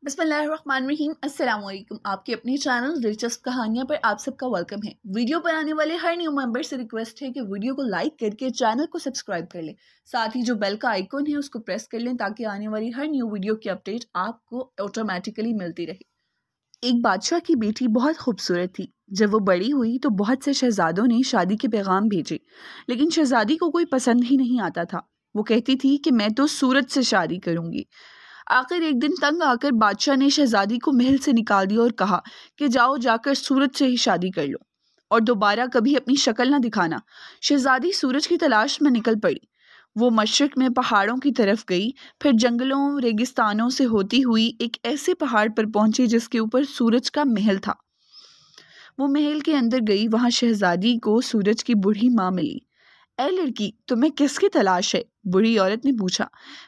بسم اللہ الرحمن الرحیم۔ السلام علیکم۔ آپ کے اپنی چینل دلچسپ کہانیاں پر آپ سب کا ویلکم ہے۔ ویڈیو پر آنے والے ہر نیو ممبر سے ریکویسٹ ہے کہ ویڈیو کو لائک کر کے چینل کو سبسکرائب کر لیں، ساتھ ہی جو بیل کا آئیکن ہے اس کو پریس کر لیں تاکہ آنے والی ہر نیو ویڈیو کی اپڈیٹ آپ کو آٹومیٹیکلی ملتی رہے۔ ایک بادشاہ کی بیٹی بہت خوبصورت تھی۔ جب وہ بڑی ہوئی تو بہت سے شہزادوں نے شادی کے پیغام بھیجے، لیکن شہزادی کو کوئی پسند ہی نہیں آتا تھا۔ وہ کہتی تھی کہ میں تو سورج سے شادی کروں گی۔ آخر ایک دن تنگ آ کر بادشاہ نے شہزادی کو محل سے نکال دیا اور کہا کہ جاؤ جا کر سورج سے ہی شادی کر لو اور دوبارہ کبھی اپنی شکل نہ دکھانا۔ شہزادی سورج کی تلاش میں نکل پڑی۔ وہ مشرق میں پہاڑوں کی طرف گئی، پھر جنگلوں ریگستانوں سے ہوتی ہوئی ایک ایسے پہاڑ پر پہنچی جس کے اوپر سورج کا محل تھا۔ وہ محل کے اندر گئی، وہاں شہزادی کو سورج کی بوڑھی ماں ملی۔ اے لڑکی، تمہیں کس کی تلاش ہے؟ بوڑھی عورت نے پوچھا۔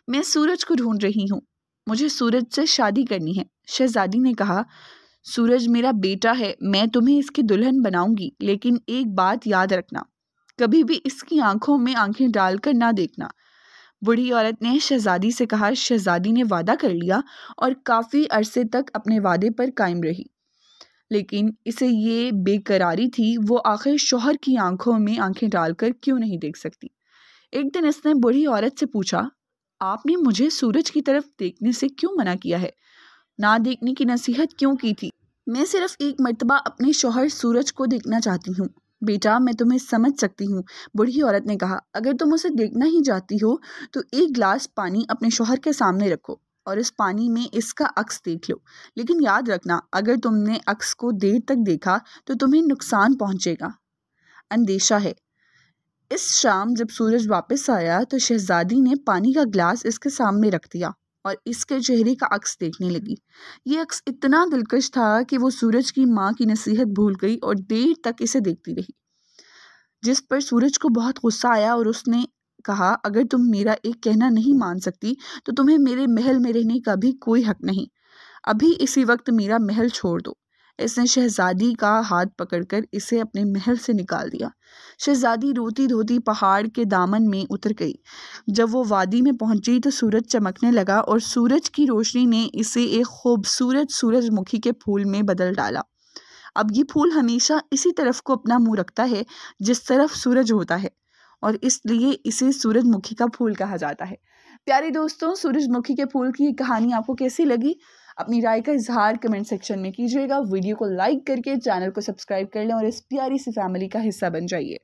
میں سورج کو ڈھونڈ رہی ہوں، مجھے سورج سے شادی کرنی ہے۔ شہزادی نے کہا، سورج میرا بیٹا ہے، میں تمہیں اس کی دلہن بناؤں گی، لیکن ایک بات یاد رکھنا، کبھی بھی اس کی آنکھوں میں آنکھیں ڈال کر نہ دیکھنا۔ بوڑھی عورت نے شہزادی سے کہا۔ شہزادی نے وعدہ کر لیا اور کافی عرصے تک اپنے وعدے پر قائم رہی، لیکن اسے یہ بے قراری تھی، وہ آخر شوہر کی آنکھوں میں آنکھیں ڈال کر کیوں نہیں دیکھ سکتی۔ ایک دن اس نے بوڑھی عورت سے پوچھا، آپ نے مجھے سورج کی طرف دیکھنے سے کیوں منع کیا ہے؟ نہ دیکھنے کی نصیحت کیوں کی تھی؟ میں صرف ایک مرتبہ اپنے شوہر سورج کو دیکھنا چاہتی ہوں۔ بیٹا، میں تمہیں سمجھ سکتی ہوں، بوڑھی عورت نے کہا۔ اگر تم اسے دیکھنا ہی چاہتی ہو تو ایک گلاس پانی اپنے شوہر کے سامنے رکھو اور اس پانی میں اس کا عکس دیکھ لو، لیکن یاد رکھنا، اگر تم نے عکس کو دیر تک دیکھا تو تمہیں نقصان پہنچے گا، اندیشہ ہے۔ اس شام جب سورج واپس آیا تو شہزادی نے پانی کا گلاس اس کے سامنے رکھ دیا اور اس کے چہرے کا عکس دیکھنے لگی۔ یہ عکس اتنا دلکش تھا کہ وہ سورج کی ماں کی نصیحت بھول گئی اور دیر تک اسے دیکھتی رہی، جس پر سورج کو بہت غصہ آیا اور اس نے کہا، اگر تم میرا ایک کہنا نہیں مان سکتی تو تمہیں میرے محل میں رہنے کا بھی کوئی حق نہیں۔ ابھی اسی وقت میرا محل چھوڑ دو۔ اس نے شہزادی کا ہاتھ پکڑ کر اسے اپنے محل سے نکال دیا۔ شہزادی روتی دھوتی پہاڑ کے دامن میں اتر گئی۔ جب وہ وادی میں پہنچی تو سورج چمکنے لگا اور سورج کی روشنی نے اسے ایک خوبصورت سورج مکھی کے پھول میں بدل ڈالا۔ اب یہ پھول ہمیشہ اسی طرف کو اپنا منہ رکھتا ہے جس طرف سورج ہوتا ہے، اور اس لیے اسے سورج مکھی کا پھول کہا جاتا ہے۔ پیارے دوستوں، سورج مکھی کے پھول کی یہ کہانی آپ کو کیسی لگی؟ اپنی رائے کا اظہار کمنٹ سیکشن میں کیجیے گا۔ ویڈیو کو لائک کر کے چینل کو سبسکرائب کر لیں اور اس پیاری سی فیملی کا حصہ بن جائیے۔